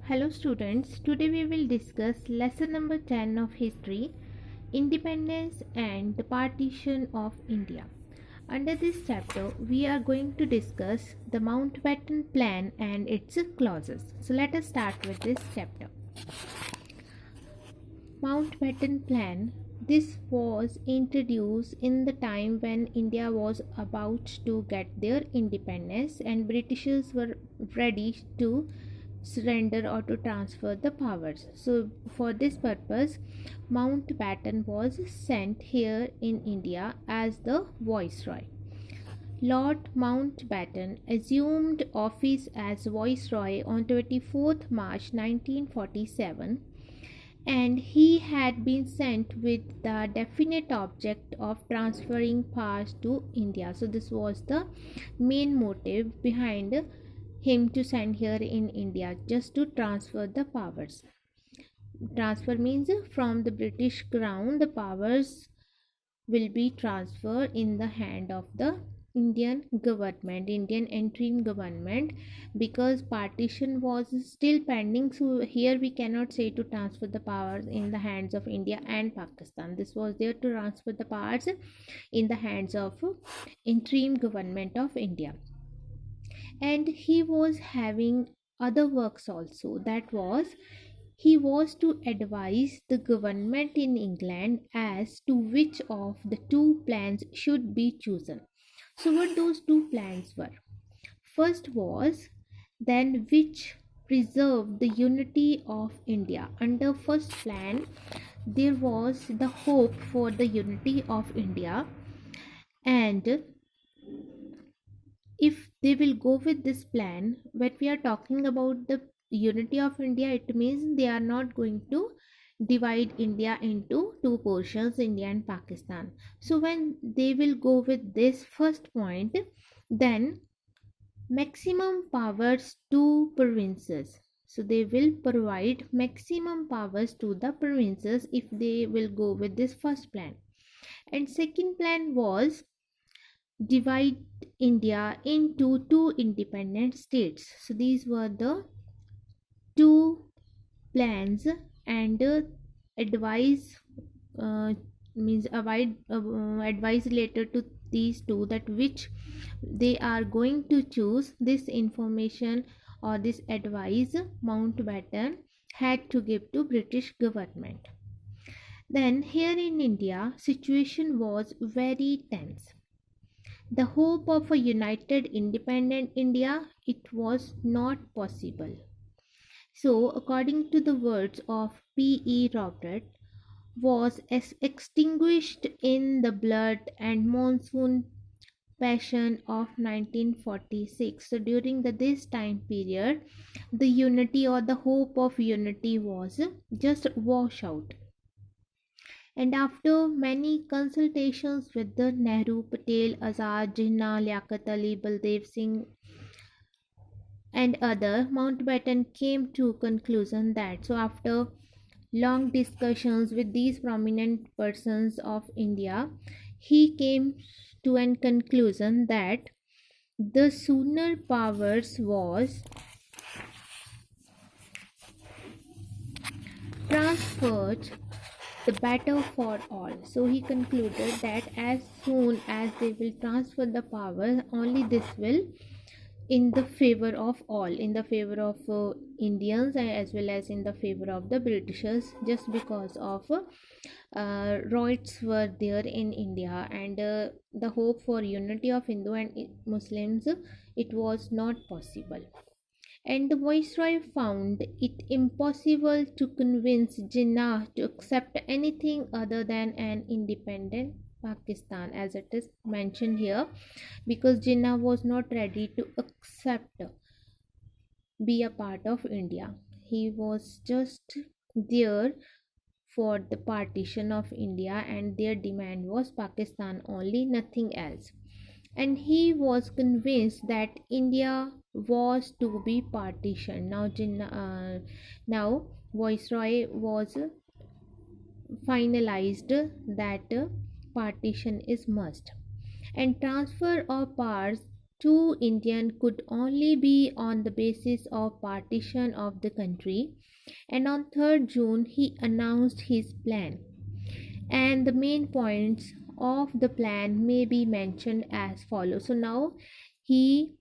Hello students, today we will discuss lesson number 10 of history, independence and the partition of India. Under this chapter, we are going to discuss the Mountbatten Plan and its clauses. So let us start with this chapter. Mountbatten Plan. This was introduced in the time when India was about to get their independence and Britishers were ready to surrender or to transfer the powers. So, for this purpose, Mountbatten was sent here in India as the Viceroy. Lord Mountbatten assumed office as Viceroy on 24th March 1947, and he had been sent with the definite object of transferring powers to India. So, this was the main motive behind him to send here in India, just to transfer the powers. Transfer means from the British crown, the powers will be transferred in the hand of the Indian government, Indian interim government, because partition was still pending. So here we cannot say to transfer the powers in the hands of India and Pakistan. This was there to transfer the powers in the hands of interim government of India. And he was having other works also. That was, he was to advise the government in England as to which of the two plans should be chosen. So, what those two plans were? First was then which preserved the unity of India. Under first plan, there was the hope for the unity of India, and if they will go with this plan, when we are talking about the unity of India, it means they are not going to divide India into two portions, India and Pakistan. So when they will go with this first point, then maximum powers to provinces. So they will provide maximum powers to the provinces if they will go with this first plan. And second plan was divide India into two independent states. So these were the two plans, and advice means advice related to these two, that which they are going to choose. This information or this advice Mountbatten had to give to British government. Then here in India, situation was very tense. The hope of a united independent India, it was not possible. So, according to the words of P.E. Robert, was extinguished in the blood and monsoon passion of 1946. So, during this time period, the unity or the hope of unity was just washed out. And after many consultations with the Nehru, Patel, Azad, Jinnah, Liaquat Ali, Baldev Singh, and other, Mountbatten came to conclusion that, so after long discussions with these prominent persons of India, he came to an conclusion that the sooner powers was transferred, the better for all. So he concluded that as soon as they will transfer the power, only this will in the favor of all, in the favor of Indians, as well as in the favor of the Britishers, just because of riots were there in India, and the hope for unity of Hindu and Muslims, it was not possible. And the Viceroy found it impossible to convince Jinnah to accept anything other than an independent Pakistan, as it is mentioned here, because Jinnah was not ready to accept be a part of India. He was just there for the partition of India, and their demand was Pakistan only, nothing else. And he was convinced that India was to be partitioned. Now Viceroy was finalized that partition is must, and transfer of powers to Indian could only be on the basis of partition of the country. And on 3rd June, he announced his plan. And the main points of the plan may be mentioned as follows. So now he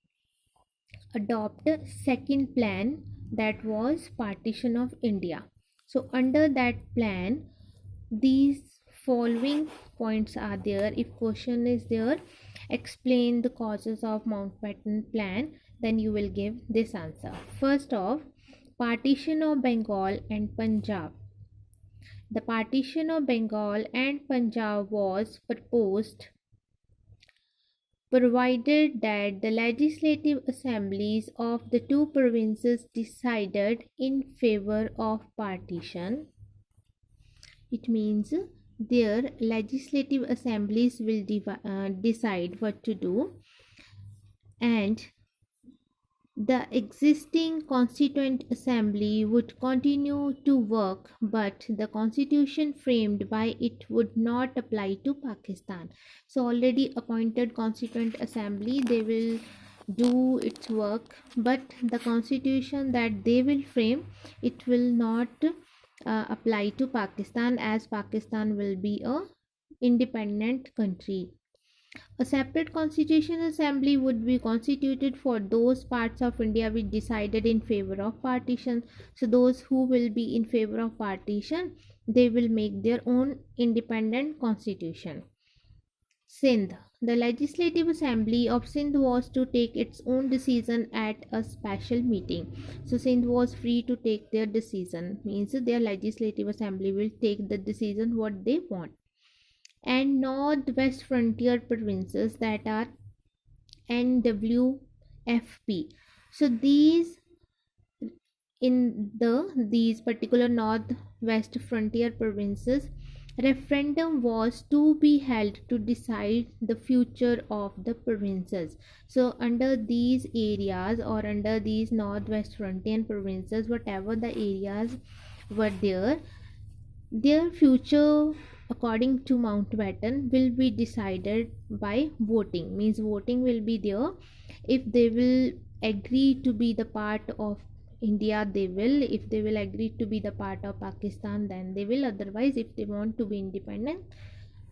adopted second plan, that was partition of India. So under that plan, these following points are there. If question is there, explain the causes of Mountbatten plan, then you will give this answer. First off, partition of Bengal and Punjab. The partition of Bengal and Punjab was proposed provided that the legislative assemblies of the two provinces decided in favor of partition. It means their legislative assemblies will decide what to do, and the existing constituent assembly would continue to work, but the constitution framed by it would not apply to Pakistan. So already appointed constituent assembly, they will do its work, but the constitution that they will frame, it will not apply to Pakistan, as Pakistan will be a independent country. A separate constitution assembly would be constituted for those parts of India which decided in favor of partition. So those who will be in favor of partition, they will make their own independent constitution. Sindh. The legislative assembly of Sindh was to take its own decision at a special meeting. So Sindh was free to take their decision, means their legislative assembly will take the decision what they want. And northwest frontier provinces, that are NWFP. So these particular northwest frontier provinces, referendum was to be held to decide the future of the provinces. So under these areas, or under these northwest frontier provinces, whatever the areas were there, their future according to Mountbatten will be decided by voting, means voting will be there. If they will agree to be the part of India, they will. If they will agree to be the part of Pakistan, then they will. Otherwise, if they want to be independent,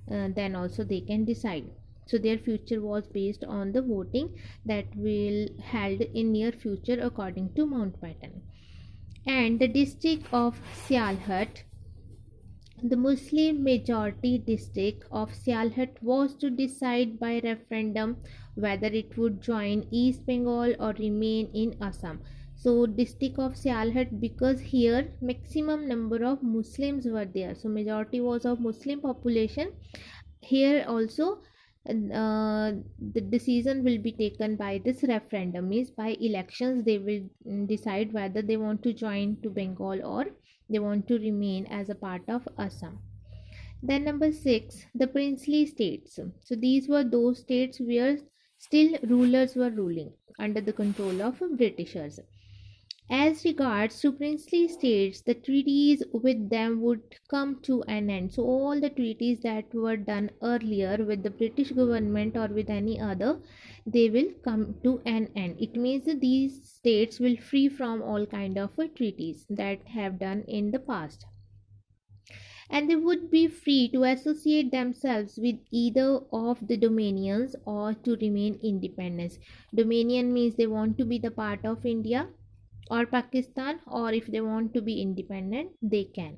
then also they can decide. So their future was based on the voting that will held in near future according to Mountbatten. And the district of Sialhat, the Muslim majority district of Sialhat, was to decide by referendum whether it would join East Bengal or remain in Assam. So district of Sialhat, because here maximum number of Muslims were there, so majority was of Muslim population. Here also the decision will be taken by this referendum, is by elections they will decide whether they want to join to Bengal or they want to remain as a part of Assam. Then number 6, the princely states. So these were those states where still rulers were ruling under the control of Britishers. As regards to princely states, the treaties with them would come to an end. So all the treaties that were done earlier with the British government or with any other, they will come to an end. It means that these states will free from all kind of treaties that have done in the past, and they would be free to associate themselves with either of the dominions or to remain independent. Dominion means they want to be the part of India or Pakistan, or if they want to be independent, they can.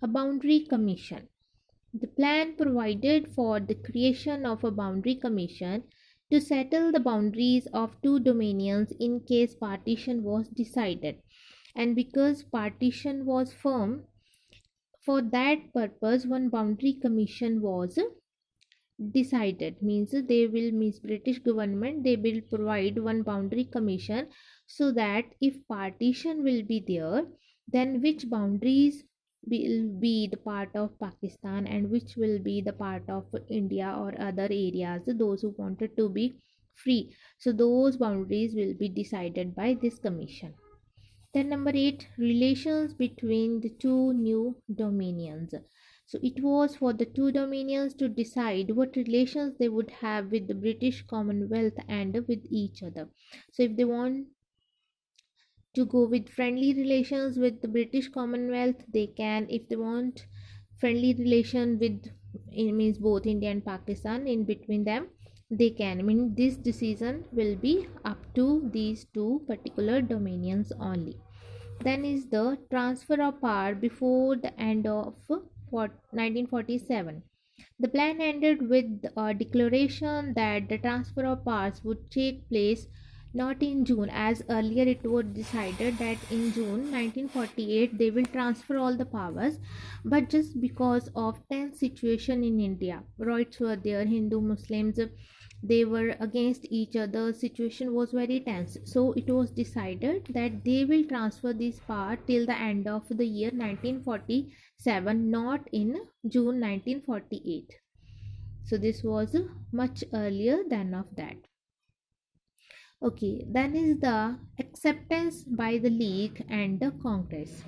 A boundary commission. The plan provided for the creation of a boundary commission to settle the boundaries of two dominions in case partition was decided. And because partition was firm, for that purpose one boundary commission was decided, means they will, means British government, they will provide one boundary commission, so that if partition will be there, then which boundaries will be the part of Pakistan and which will be the part of India or other areas, those who wanted to be free. So those boundaries will be decided by this commission. Then number 8, relations between the two new dominions. So it was for the two dominions to decide what relations they would have with the British Commonwealth and with each other. So if they want to go with friendly relations with the British Commonwealth, they can. If they want friendly relation with, it means both India and Pakistan, in between them, they can. I mean, this decision will be up to these two particular dominions only. Then is the transfer of power before the end of 1947. The plan ended with a declaration that the transfer of powers would take place not in June, as earlier it was decided that in June 1948 they will transfer all the powers, but just because of tense situation in India, rights were there, Hindu, Muslims, they were against each other, situation was very tense, so it was decided that they will transfer this power till the end of the year 1947, not in June 1948. So this was much earlier than of that. Okay, then is the acceptance by the League and the Congress.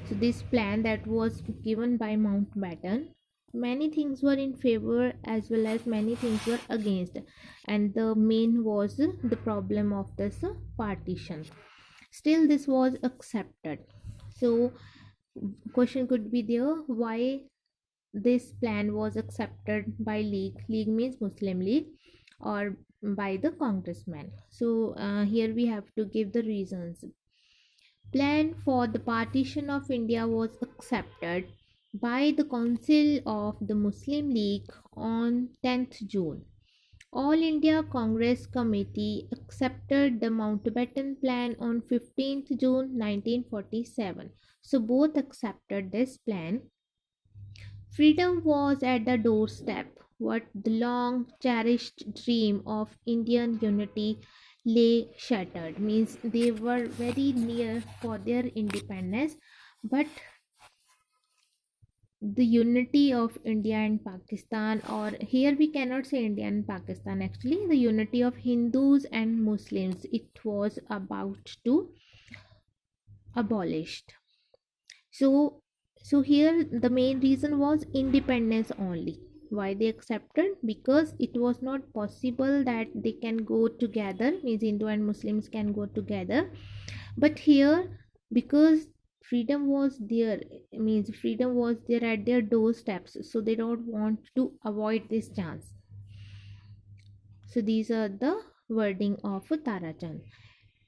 So this plan that was given by Mountbatten, many things were in favor as well as many things were against, and the main was the problem of this partition. Still this was accepted. So question could be there, why this plan was accepted by League means Muslim League, or by the congressman. So here we have to give the reasons. Plan for the partition of India was accepted by the Council of the Muslim League on 10th June. All India Congress Committee accepted the Mountbatten Plan on 15th June 1947. So both accepted this plan. Freedom was at the doorstep. What the long cherished dream of Indian unity lay shattered, means they were very near for their independence, but the unity of India and Pakistan, or here we cannot say India and Pakistan, actually the unity of Hindus and Muslims, it was about to abolished. So here the main reason was independence only. Why they accepted? Because it was not possible that they can go together, means Hindu and Muslims can go together, but here, because freedom was there, means freedom was there at their doorsteps, so they don't want to avoid this chance. So these are the wording of Tarachand.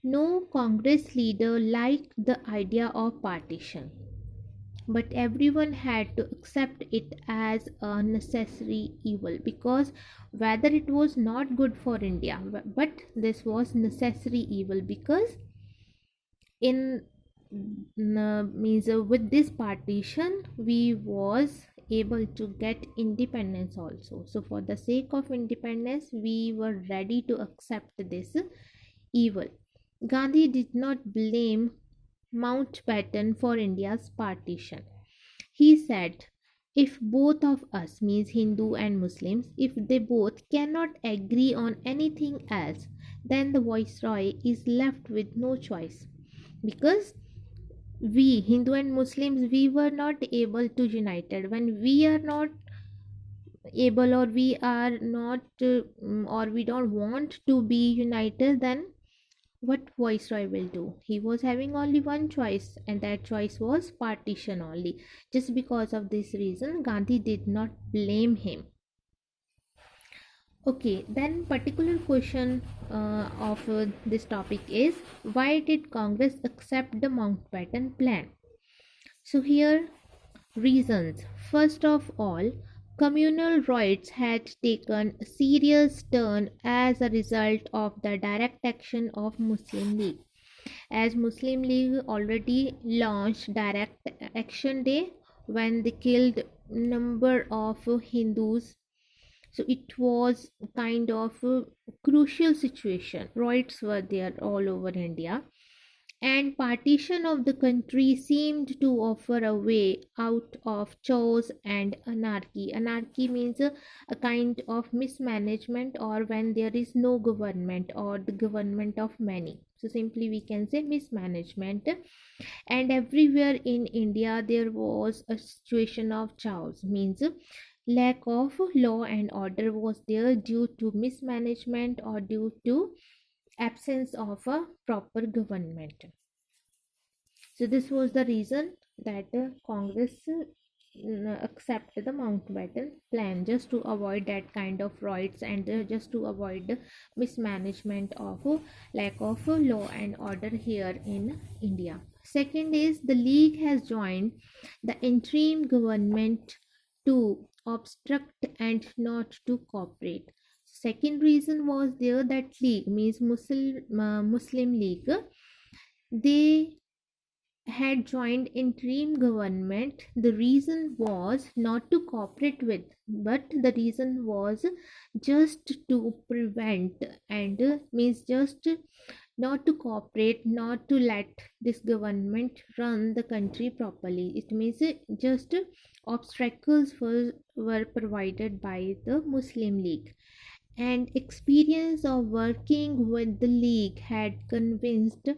No Congress leader liked the idea of partition, but everyone had to accept it as a necessary evil, because whether it was not good for India, but this was necessary evil, because in means with this partition we was able to get independence also. So for the sake of independence we were ready to accept this evil. Gandhi did not blame Mountbatten for India's partition. He said, if both of us, means Hindu and Muslims, if they both cannot agree on anything else, then the viceroy is left with no choice. Because we, Hindu and Muslims, we were not able to united. When we are not able, or we are not, or we don't want to be united, then what viceroy will do? He was having only one choice, and that choice was partition only. Just because of this reason Gandhi did not blame him. Okay, then particular question of this topic is, why did Congress accept the Mountbatten plan? So here reasons. First of all, communal rights had taken a serious turn as a result of the direct action of Muslim League. As Muslim League already launched direct action day when they killed number of Hindus, so it was kind of a crucial situation. Riots were there all over India, and partition of the country seemed to offer a way out of chaos and anarchy. Anarchy means a kind of mismanagement, or when there is no government or the government of many. So simply we can say mismanagement. And everywhere in India there was a situation of chaos, means lack of law and order was there due to mismanagement or due to absence of a proper government. So this was the reason that Congress accepted the Mountbatten plan, just to avoid that kind of riots and just to avoid the mismanagement of lack of law and order here in India. Second is the League has joined the interim government to obstruct and not to cooperate. Second reason was there that League means Muslim League, they had joined interim government. The reason was not to cooperate with, but the reason was just to prevent and means just not to cooperate, not to let this government run the country properly. It means just obstacles were provided by the Muslim League, and experience of working with the League had convinced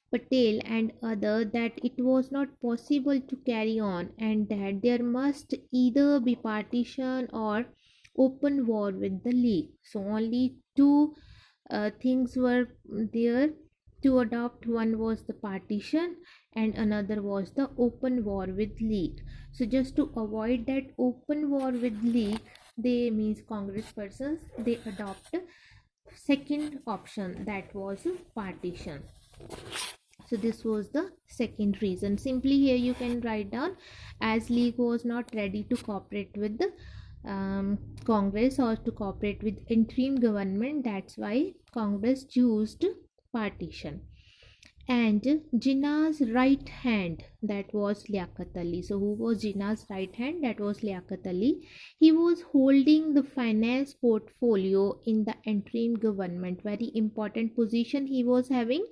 Patel and others that it was not possible to carry on, and that there must either be partition or open war with the League. So only two things were there to adopt. One was the partition and another was the open war with League. So just to avoid that open war with League, they means Congress persons, they adopt second option, that was partition. So this was the second reason. Simply here you can write down, as League was not ready to cooperate with the Congress or to cooperate with interim government, that's why Congress chose partition. And Jinnah's right hand, that was Liaquat Ali. So who was Jinnah's right hand? That was Liaquat Ali. He was holding the finance portfolio in the interim government. Very important position he was having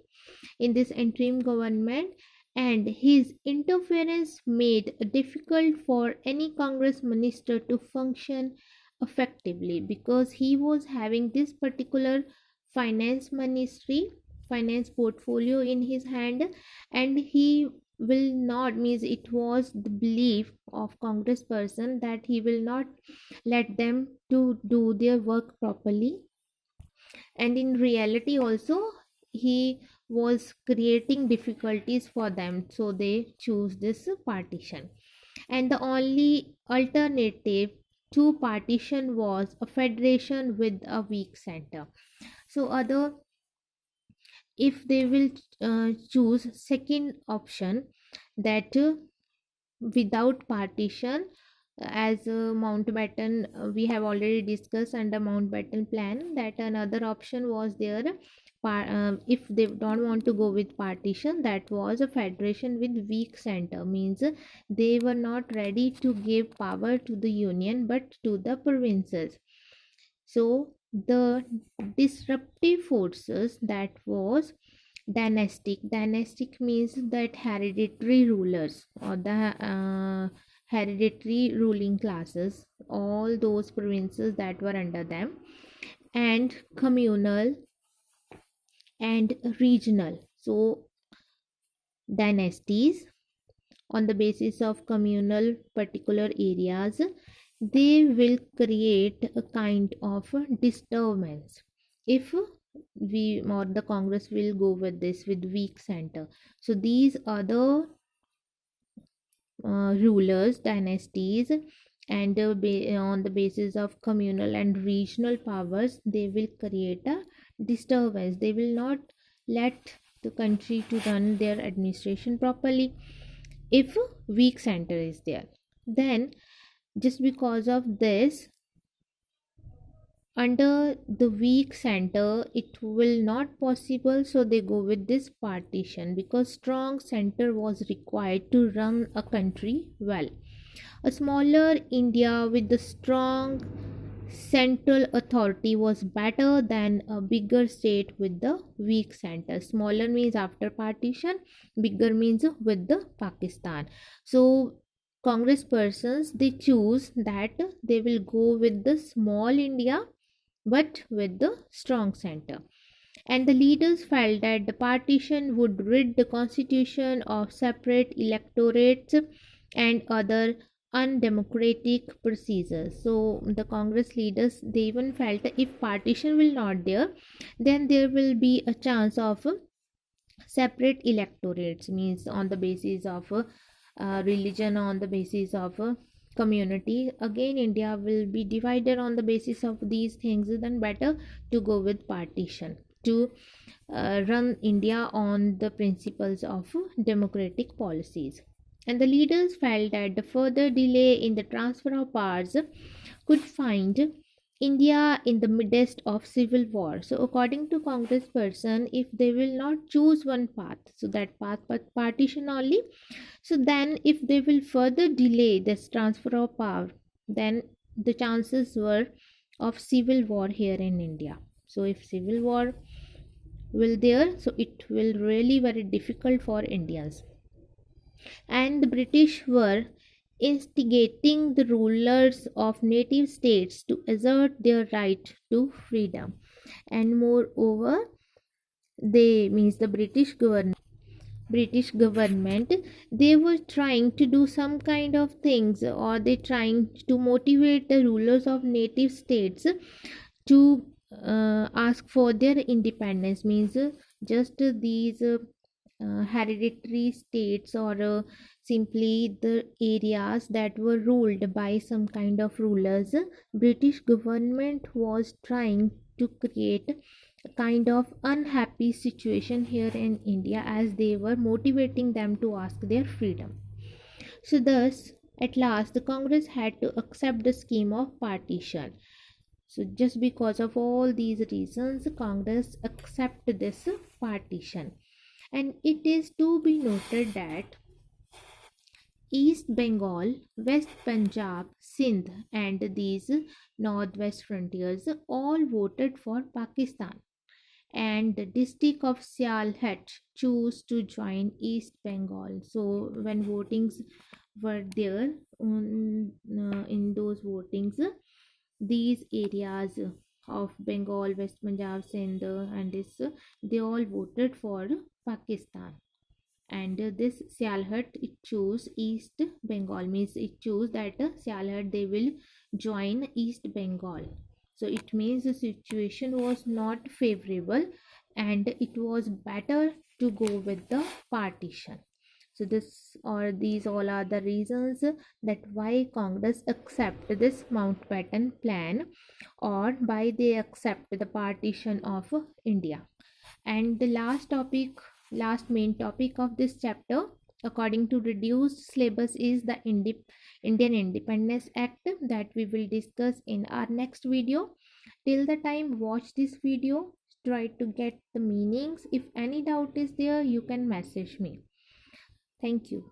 in this interim government, and his interference made it difficult for any Congress minister to function effectively, because he was having this particular finance ministry, finance portfolio in his hand, and he will not, means it was the belief of Congress person that he will not let them to do their work properly, and in reality also he was creating difficulties for them, so they choose this partition. And the only alternative to partition was a federation with a weak center. So other, if they will choose second option, that without partition, as Mountbatten, we have already discussed under Mountbatten plan, that another option was there. If they don't want to go with partition, that was a federation with weak center, means they were not ready to give power to the union but to the provinces. So the disruptive forces, that was dynastic means that hereditary rulers or the hereditary ruling classes, all those provinces that were under them, and communal and regional. So dynasties on the basis of communal particular areas, they will create a kind of a disturbance if we or the Congress will go with this with weak center. So these other rulers, dynasties, and on the basis of communal and regional powers, they will create a disturbance. They will not let the country to run their administration properly if weak center is there. Then just because of this, under the weak center it will not possible, so they go with this partition, because strong center was required to run a country well. A smaller India with the strong central authority was better than a bigger state with the weak center. Smaller means after partition, bigger means with the Pakistan. So Congress persons, they choose that they will go with the small India but with the strong center. And the leaders felt that the partition would rid the constitution of separate electorates and other undemocratic procedures. So the Congress leaders, they even felt that if partition will not there, then there will be a chance of separate electorates, means on the basis of religion, on the basis of community. Again, India will be divided on the basis of these things. Then better to go with partition to run India on the principles of democratic policies. And the leaders felt that the further delay in the transfer of powers could find India in the midst of civil war. So, according to Congressperson, if they will not choose one path, so that path but partition only, so then if they will further delay this transfer of power, then the chances were of civil war here in India. So, if civil war will there, so it will really very difficult for Indians. And the British were instigating the rulers of native states to assert their right to freedom. And moreover, they, means the British government, they were trying to do some kind of things, or they trying to motivate the rulers of native states to ask for their independence, means just these hereditary states, or simply the areas that were ruled by some kind of rulers. British government was trying to create a kind of unhappy situation here in India, as they were motivating them to ask their freedom. So thus at last the Congress had to accept the scheme of partition. So just because of all these reasons, Congress accept this partition. And it is to be noted that East Bengal, West Punjab, Sindh, and these northwest frontiers all voted for Pakistan. And the district of Sialhat chose to join East Bengal. So when votings were there, in those votings, these areas of Bengal, West Punjab, Sindh, and this, they all voted for Pakistan. And this Sialhat, it chose East Bengal, means it chose that Sialhat, they will join East Bengal. So it means the situation was not favorable, and it was better to go with the partition. So this, or these all are the reasons that why Congress accept this Mountbatten plan, or why they accept the partition of India. And the last main topic of this chapter, according to reduced syllabus, is the Indian Independence Act, that we will discuss in our next video. Till the time, watch this video, try to get the meanings. If any doubt is there, you can message me. Thank you.